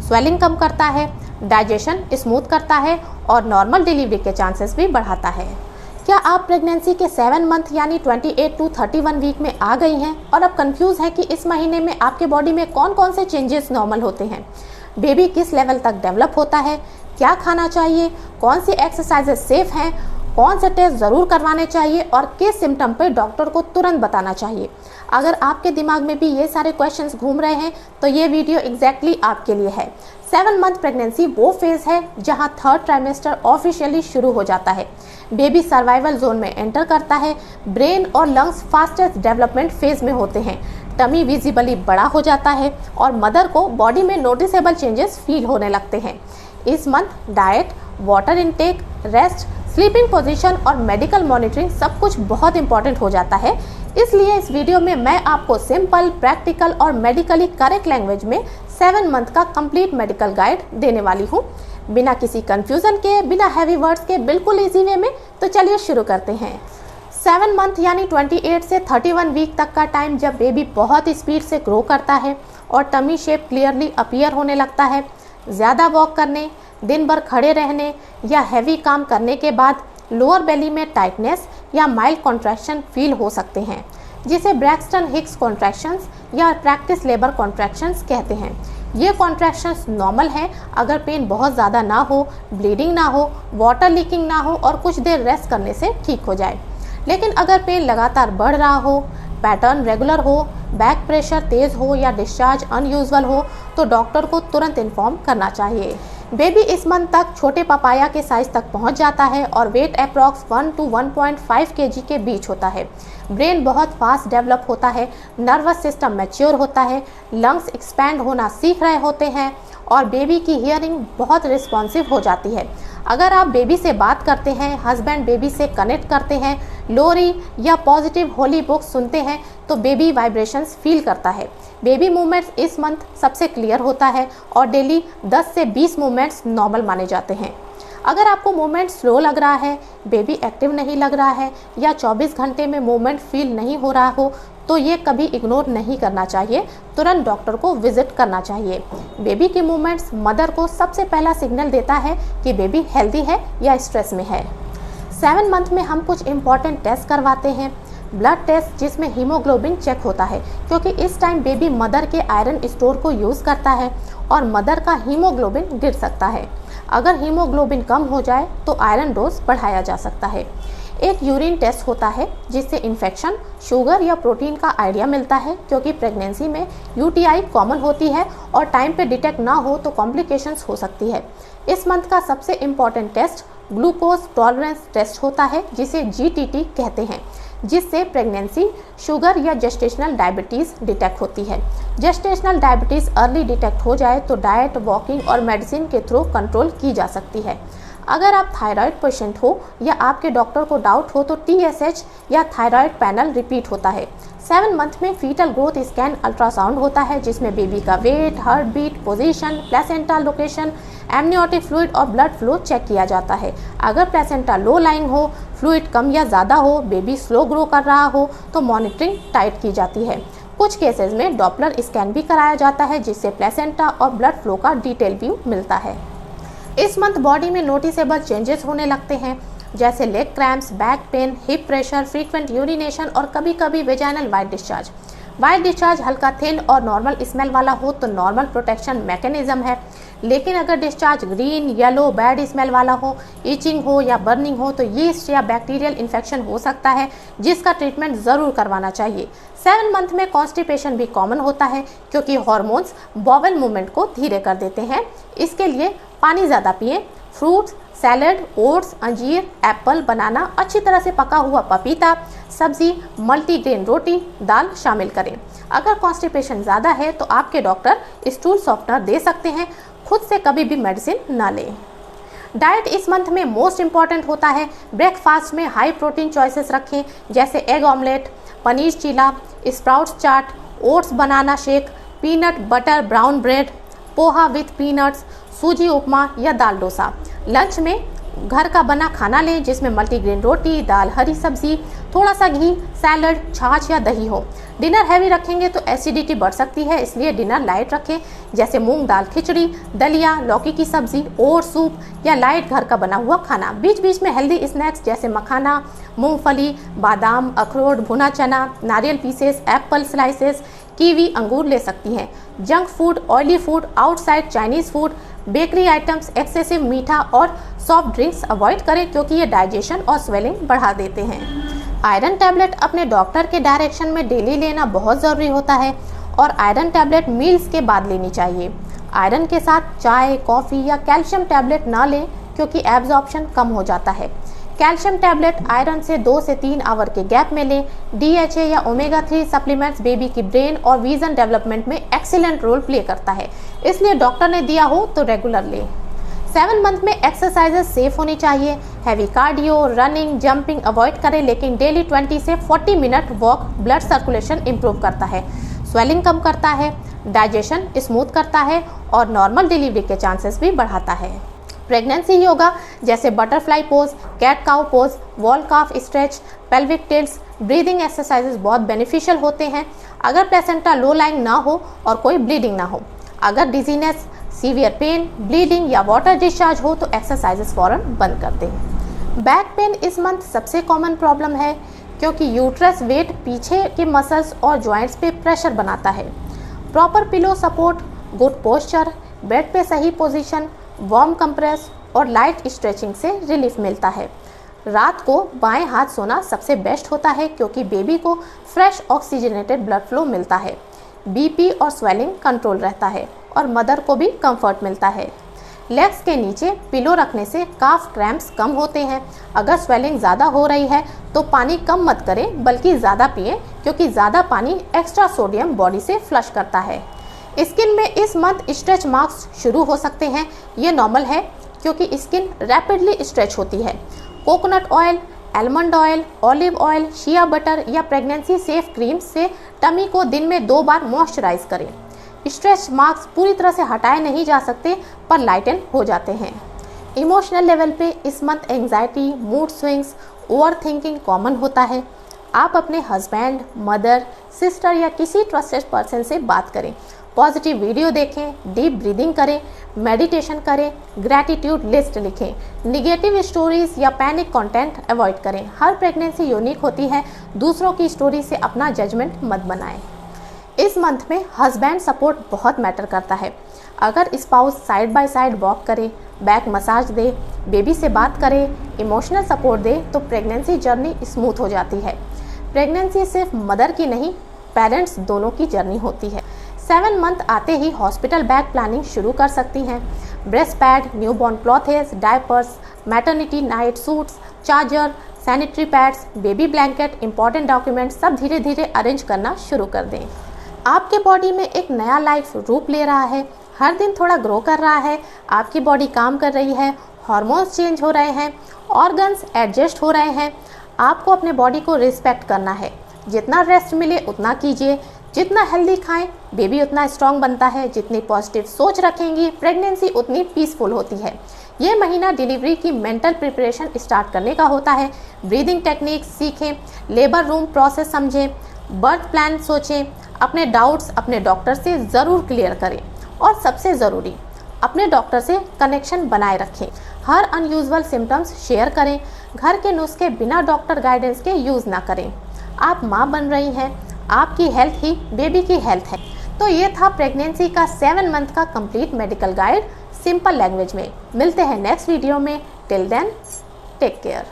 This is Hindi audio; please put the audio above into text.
स्वेलिंग कम करता है, डाइजेशन स्मूथ करता है और नॉर्मल डिलीवरी के चांसेस भी बढ़ाता है। क्या आप प्रेगनेंसी के 7 मंथ यानी 28 टू 31 वीक में आ गई हैं और अब कंफ्यूज हैं कि इस महीने में आपके बॉडी में कौन कौन से चेंजेस नॉर्मल होते हैं, बेबी किस लेवल तक डेवलप होता है, क्या खाना चाहिए, कौन सी एक्सरसाइजेस सेफ हैं, कौन से टेस्ट ज़रूर करवाने चाहिए और किस सिम्टम पे डॉक्टर को तुरंत बताना चाहिए। अगर आपके दिमाग में भी ये सारे क्वेश्चंस घूम रहे हैं तो ये वीडियो एग्जैक्टली आपके लिए है। 7 मंथ प्रेगनेंसी वो फेज़ है जहां 3rd ट्राइमेस्टर ऑफिशियली शुरू हो जाता है। बेबी सर्वाइवल जोन में एंटर करता है, ब्रेन और लंग्स फास्टेस्ट डेवलपमेंट फेज में होते हैं, टमी विजिबली बड़ा हो जाता है और मदर को बॉडी में नोटिसेबल चेंजेस फील होने लगते हैं। इस month diet, water intake, rest, sleeping position और मेडिकल मॉनिटरिंग सब कुछ बहुत इंपॉर्टेंट हो जाता है। इसलिए इस वीडियो में मैं आपको सिंपल, प्रैक्टिकल और मेडिकली करेक्ट लैंग्वेज में 7 मंथ का कंप्लीट मेडिकल गाइड देने वाली हूँ, बिना किसी कंफ्यूजन के, बिना हैवी वर्ड्स के, बिल्कुल इजी वे में। तो चलिए शुरू करते हैं। 7 मंथ यानी 28 से 31 वीक तक का टाइम जब बेबी बहुत स्पीड से ग्रो करता है और टमी शेप क्लियरली अपीयर होने लगता है। ज़्यादा वॉक करने, दिन भर खड़े रहने या हैवी काम करने के बाद लोअर बेली में टाइटनेस या माइल्ड कॉन्ट्रैक्शन फील हो सकते हैं, जिसे ब्रैक्सटन हिक्स कॉन्ट्रैक्शंस या प्रैक्टिस लेबर कॉन्ट्रैक्शंस कहते हैं। ये कॉन्ट्रैक्शंस नॉर्मल हैं अगर पेन बहुत ज़्यादा ना हो, ब्लीडिंग ना हो, वाटर लीकिंग ना हो और कुछ देर रेस्ट करने से ठीक हो जाए। लेकिन अगर पेन लगातार बढ़ रहा हो, पैटर्न रेगुलर हो, बैक प्रेशर तेज़ हो या डिस्चार्ज अनयूजुअल हो तो डॉक्टर को तुरंत इन्फॉर्म करना चाहिए। बेबी इस मंथ तक छोटे पपाया के साइज तक पहुंच जाता है और वेट अप्रॉक्स 1 to 1.5 kg के बीच होता है। ब्रेन बहुत फास्ट डेवलप होता है, नर्वस सिस्टम मैच्योर होता है, लंग्स एक्सपैंड होना सीख रहे होते हैं और बेबी की हियरिंग बहुत रिस्पॉन्सिव हो जाती है। अगर आप बेबी से बात करते हैं, हस्बैंड बेबी से कनेक्ट करते हैं, लोरी या पॉजिटिव होली बुक्स सुनते हैं तो बेबी वाइब्रेशंस फील करता है। बेबी मूवमेंट्स इस मंथ सबसे क्लियर होता है और डेली 10 से 20 मूवमेंट्स नॉर्मल माने जाते हैं। अगर आपको मूवमेंट स्लो लग रहा है, बेबी एक्टिव नहीं लग रहा है या 24 घंटे में मूवमेंट फील नहीं हो रहा हो तो ये कभी इग्नोर नहीं करना चाहिए, तुरंत डॉक्टर को विजिट करना चाहिए। बेबी की मूवमेंट्स मदर को सबसे पहला सिग्नल देता है कि बेबी हेल्दी है या स्ट्रेस में है। 7 मंथ में हम कुछ इम्पॉर्टेंट टेस्ट करवाते हैं। ब्लड टेस्ट जिसमें हीमोग्लोबिन चेक होता है क्योंकि इस टाइम बेबी मदर के आयरन स्टोर को यूज़ करता है और मदर का हीमोग्लोबिन गिर सकता है। अगर हीमोग्लोबिन कम हो जाए तो आयरन डोज बढ़ाया जा सकता है। एक यूरिन टेस्ट होता है जिससे इन्फेक्शन, शुगर या प्रोटीन का आइडिया मिलता है क्योंकि प्रेगनेंसी में यूटीआई कॉमन होती है और टाइम पे डिटेक्ट ना हो तो कॉम्प्लिकेशंस हो सकती है। इस मंथ का सबसे important test glucose tolerance test होता है जिसे जीटीटी कहते हैं, जिससे प्रेगनेंसी, शुगर या जेस्टेशनल डायबिटीज़ डिटेक्ट होती है। जेस्टेशनल डायबिटीज़ अर्ली डिटेक्ट हो जाए तो डाइट, वॉकिंग और मेडिसिन के थ्रू कंट्रोल की जा सकती है। अगर आप थायराइड पेशेंट हो या आपके डॉक्टर को डाउट हो तो TSH या थायराइड पैनल रिपीट होता है। 7 मंथ में फीटल ग्रोथ स्कैन अल्ट्रासाउंड होता है जिसमें बेबी का weight, heart beat, position, placenta location, amniotic fluid और ब्लड फ्लो चेक किया जाता है। अगर प्लेसेंटा लो लाइंग हो, फ्लूइड कम या ज़्यादा हो, बेबी स्लो ग्रो कर रहा हो तो मॉनिटरिंग टाइट की जाती है। कुछ केसेस में डॉपलर स्कैन भी कराया जाता है जिससे प्लेसेंटा और ब्लड फ्लो का डिटेल व्यू मिलता है। इस मंथ बॉडी में नोटिसेबल चेंजेस होने लगते हैं जैसे leg cramps, back pain, hip pressure, frequent urination और कभी कभी vaginal white discharge. White discharge हल्का थिन और नॉर्मल स्मेल वाला हो तो नॉर्मल प्रोटेक्शन मैकेनिज्म है, लेकिन अगर discharge green, yellow, bad smell वाला हो, इचिंग हो या बर्निंग हो तो यीस्ट या बैक्टीरियल इन्फेक्शन हो सकता है जिसका ट्रीटमेंट ज़रूर करवाना चाहिए। 7 मंथ में कॉन्स्टिपेशन भी कॉमन होता है क्योंकि हार्मोन्स बॉवल मूवमेंट को धीरे कर देते हैं। इसके लिए पानी ज़्यादा पिएं, फ्रूट्स, सैलड, ओट्स, अंजीर, एप्पल, बनाना, अच्छी तरह से पका हुआ पपीता, सब्जी, मल्टीग्रेन रोटी, दाल शामिल करें। अगर कॉन्स्टिपेशन ज़्यादा है तो आपके डॉक्टर स्टूल सॉफ्टनर दे सकते हैं, खुद से कभी भी मेडिसिन ना लें। डाइट इस मंथ में मोस्ट इम्पॉर्टेंट होता है। ब्रेकफास्ट में हाई प्रोटीन चॉइसेस रखें जैसे egg omelette, paneer cheela, sprouts chaat, oats banana shake, peanut butter brown bread, poha with peanuts, suji upma या दाल डोसा। लंच में घर का बना खाना लें जिसमें मल्टीग्रेन रोटी, दाल, हरी सब्जी, थोड़ा सा घी, सैलड, छाछ या दही हो। डिनर हैवी रखेंगे तो एसिडिटी बढ़ सकती है, इसलिए डिनर लाइट रखें, जैसे मूंग दाल खिचड़ी, दलिया, लौकी की सब्जी, ओट सूप या लाइट घर का बना हुआ खाना। बीच बीच में हेल्दी स्नैक्स जैसे मखाना, मूंगफली, बादाम, अखरोट, भुना चना, नारियल पीसेस, एप्पल स्लाइसेस, कीवी, अंगूर ले सकती हैं। Junk food, oily food, outside Chinese food, bakery items, excessive मीठा और सॉफ्ट ड्रिंक्स अवॉइड करें क्योंकि ये डाइजेशन और स्वेलिंग बढ़ा देते हैं। आयरन टैबलेट अपने डॉक्टर के डायरेक्शन में डेली लेना बहुत ज़रूरी होता है और आयरन टैबलेट मील्स के बाद लेनी चाहिए। आयरन के साथ चाय, कॉफ़ी या कैल्शियम टैबलेट ना लें क्योंकि एब्जॉर्प्शन कम हो जाता है। कैल्शियम टैबलेट आयरन से 2 से 3 आवर के गैप में लें। DHA या ओमेगा 3 सप्लीमेंट्स बेबी की ब्रेन और विजन डेवलपमेंट में एक्सीलेंट रोल प्ले करता है, इसलिए डॉक्टर ने दिया हो तो रेगुलर लें। 7 मंथ में एक्सरसाइजेस सेफ होनी चाहिए। Heavy cardio, running, jumping avoid करें, लेकिन डेली 20 से 40 minute walk blood circulation improve करता है, स्वेलिंग कम करता है, डाइजेशन स्मूथ करता है और नॉर्मल डिलीवरी के चांसेस भी बढ़ाता है। प्रेगनेंसी योगा जैसे butterfly pose, cat cow pose, wall calf stretch, pelvic tilts, breathing exercises बहुत बेनिफिशियल होते हैं अगर प्लेसेंटा लो लाइंग ना हो और कोई ब्लीडिंग ना हो। अगर डिजीनेस, सीवियर पेन, ब्लीडिंग या वाटर डिस्चार्ज हो तो एक्सरसाइजेस फौरन बंद कर दें। बैक पेन इस मंथ सबसे कॉमन प्रॉब्लम है क्योंकि यूट्रस वेट पीछे के मसल्स और जॉइंट्स पे प्रेशर बनाता है। Proper pillow support, good posture, bed पे सही पोजीशन, वार्म कंप्रेस और लाइट स्ट्रेचिंग से रिलीफ मिलता है। रात को बाएं हाथ सोना सबसे बेस्ट होता है क्योंकि बेबी को फ्रेश ऑक्सीजनेटेड ब्लड फ्लो मिलता है, बीपी और स्वेलिंग कंट्रोल रहता है और मदर को भी कंफर्ट मिलता है। लेग्स के नीचे पिलो रखने से काफ क्रैम्प्स कम होते हैं। अगर स्वेलिंग ज़्यादा हो रही है तो पानी कम मत करें बल्कि ज़्यादा पिएं क्योंकि ज़्यादा पानी एक्स्ट्रा सोडियम बॉडी से फ्लश करता है। स्किन में इस मंथ स्ट्रेच मार्क्स शुरू हो सकते हैं, ये नॉर्मल है क्योंकि स्किन रैपिडली स्ट्रेच होती है। Coconut oil, almond oil, olive oil, shea butter या प्रेगनेंसी सेफ क्रीम से टमी को दिन में 2 बार मॉइस्चराइज करें। स्ट्रेच मार्क्स पूरी तरह से हटाए नहीं जा सकते पर लाइटन हो जाते हैं। इमोशनल लेवल पे इस month anxiety, mood swings, over thinking common होता है। आप अपने हस्बैंड, मदर, सिस्टर या किसी ट्रस्टेड पर्सन से बात करें, पॉजिटिव वीडियो देखें, डीप ब्रीदिंग करें, मेडिटेशन करें, ग्रैटिट्यूड लिस्ट लिखें, निगेटिव स्टोरीज या पैनिक कंटेंट अवॉइड करें। हर प्रेगनेंसी यूनिक होती है, दूसरों की स्टोरी से अपना जजमेंट मत बनाएं। इस मंथ में हस्बैंड सपोर्ट बहुत मैटर करता है। अगर spouse side by side walk करे, बैक मसाज दे, बेबी से बात करे, इमोशनल सपोर्ट दे तो प्रेगनेंसी जर्नी स्मूथ हो जाती है। प्रेगनेंसी सिर्फ मदर की नहीं, पेरेंट्स दोनों की जर्नी होती है। 7 मंथ आते ही हॉस्पिटल बैग प्लानिंग शुरू कर सकती हैं। Breast pad, newborn clothes, diapers, maternity night suits, charger, sanitary pads, baby blanket, important document सब धीरे धीरे अरेंज करना शुरू कर दें। आपके बॉडी में एक नया लाइफ रूप ले रहा है, हर दिन थोड़ा ग्रो कर रहा है, आपकी बॉडी काम कर रही है, हार्मोन्स चेंज हो रहे हैं, ऑर्गन्स एडजस्ट हो रहे हैं। आपको अपने बॉडी को रिस्पेक्ट करना है। जितना रेस्ट मिले उतना कीजिए, जितना हेल्दी खाएं बेबी उतना स्ट्रांग बनता है, जितनी पॉजिटिव सोच रखेंगी प्रेगनेंसी उतनी पीसफुल होती है। ये महीना डिलीवरी की मेंटल प्रिपरेशन स्टार्ट करने का होता है। ब्रीदिंग टेक्निक्स सीखें, लेबर रूम प्रोसेस समझें, बर्थ प्लान सोचें, अपने डाउट्स अपने डॉक्टर से ज़रूर क्लियर करें और सबसे ज़रूरी अपने डॉक्टर से कनेक्शन बनाए रखें। हर अनयूजुअल सिम्टम्स शेयर करें, घर के नुस्खे बिना डॉक्टर गाइडेंस के यूज़ ना करें। आप माँ बन रही हैं, आपकी हेल्थ ही बेबी की हेल्थ है। तो ये था प्रेगनेंसी का 7 मंथ का complete medical guide simple language में। मिलते हैं नेक्स्ट वीडियो में। Till then take care.